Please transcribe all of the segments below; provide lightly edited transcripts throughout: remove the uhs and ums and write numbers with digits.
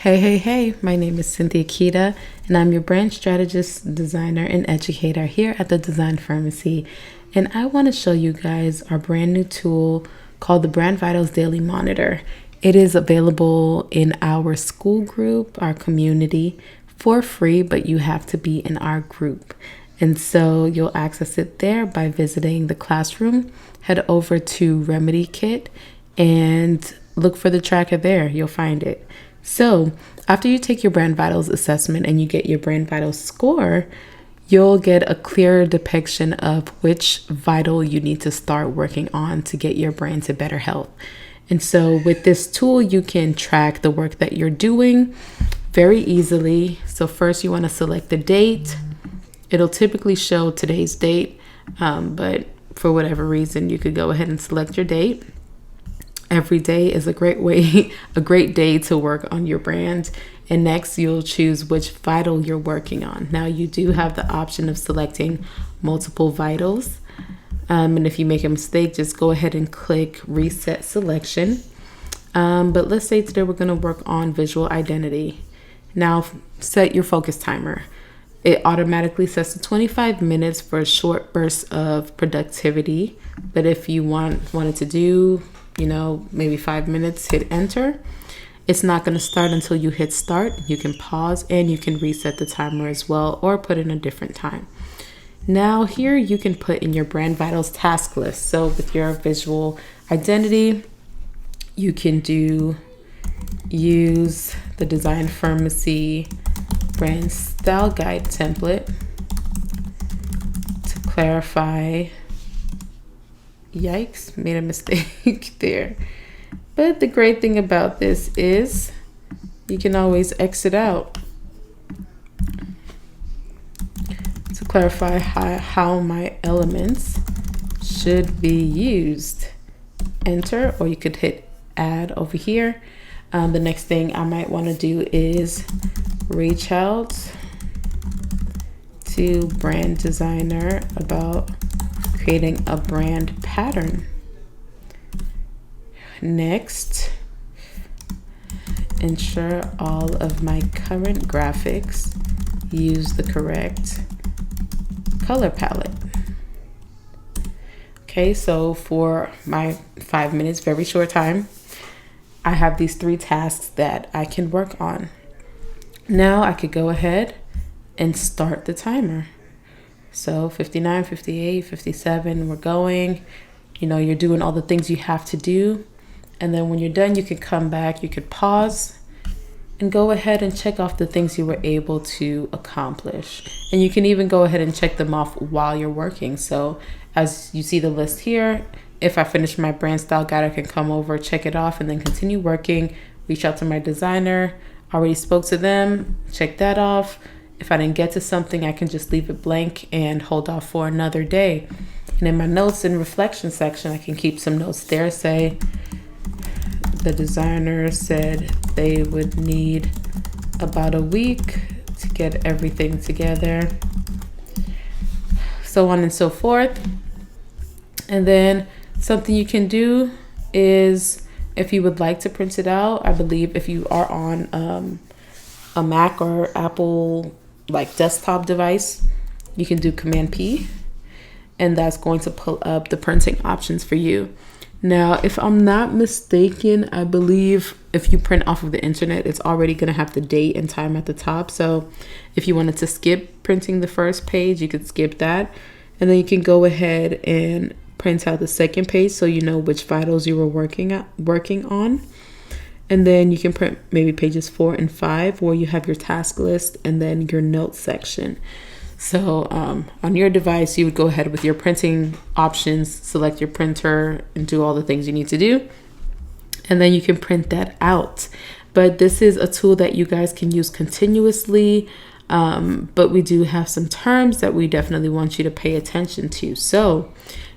Hey, my name is Cynthia Kita, and I'm your brand strategist, designer, and educator here at the Design Pharmacy. And I want to show you guys our brand new tool called the Brand Vitals Daily Monitor. It is available in our school group, our community, for free, but you have to be in our group. And so you'll access it there by visiting the classroom. Head over to Remedy Kit and look for the tracker there. You'll find it. So after you take your Brand Vitals assessment and you get your Brand Vitals score, you'll get a clearer depiction of which vital you need to start working on to get your brand to better health. And so with this tool, you can track the work that you're doing very easily. So first you want to select the date. It'll typically show today's date, but for whatever reason, you could go ahead and select your date. Every day is a great day to work on your brand. And next you'll choose which vital you're working on. Now you do have the option of selecting multiple vitals. And if you make a mistake, just go ahead and click reset selection. But let's say today we're gonna work on visual identity. Now set your focus timer. It automatically sets to 25 minutes for a short burst of productivity. But if you wanted to do, maybe 5 minutes, hit enter. It's not going to start until you hit start. You can pause and you can reset the timer as well, or put in a different time. Now here you can put in your Brand Vitals task list. So with your visual identity, you can use the Design Pharmacy brand style guide template to clarify. Yikes, made a mistake there. But the great thing about this is you can always exit out to clarify how my elements should be used. Enter, or you could hit add over here. The next thing I might want to do is reach out to brand designer about creating a brand pattern. Next, ensure all of my current graphics use the correct color palette. Okay, so for my 5 minutes, very short time, I have these 3 tasks that I can work on. Now I could go ahead and start the timer. So 59, 58, 57, we're going. You're doing all the things you have to do. And then when you're done, you can come back, you could pause and go ahead and check off the things you were able to accomplish. And you can even go ahead and check them off while you're working. So as you see the list here, if I finish my brand style guide, I can come over, check it off, and then continue working, reach out to my designer. Already spoke to them, check that off. If I didn't get to something, I can just leave it blank and hold off for another day. And in my notes and reflection section, I can keep some notes there. Say, the designer said they would need about a week to get everything together, so on and so forth. And then something you can do is, if you would like to print it out, I believe if you are on a Mac or Apple desktop device, you can do Command P, and that's going to pull up the printing options for you. Now, if I'm not mistaken, I believe if you print off of the internet, it's already going to have the date and time at the top. So if you wanted to skip printing the first page, you could skip that. And then you can go ahead and print out the second page so you know which vitals you were working on. And then you can print maybe pages 4 and 5 where you have your task list and then your notes section. So on your device, you would go ahead with your printing options, select your printer, and do all the things you need to do. And then you can print that out. But this is a tool that you guys can use continuously. But we do have some terms that we definitely want you to pay attention to. So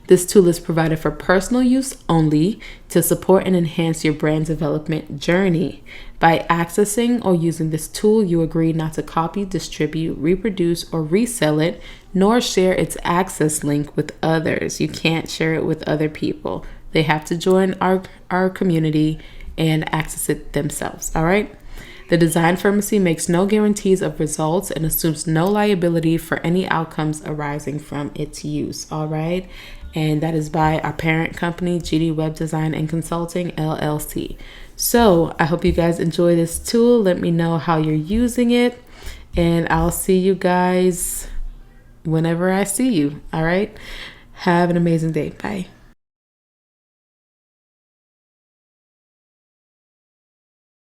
this tool is provided for personal use only to support and enhance your brand development journey. By accessing or using this tool, you agree not to copy, distribute, reproduce, or resell it, nor share its access link with others. You can't share it with other people. They have to join our community and access it themselves. All right. The Design Pharmacy makes no guarantees of results and assumes no liability for any outcomes arising from its use. All right. And that is by our parent company, GD Web Design and Consulting, LLC. So I hope you guys enjoy this tool. Let me know how you're using it, and I'll see you guys whenever I see you. All right. Have an amazing day. Bye.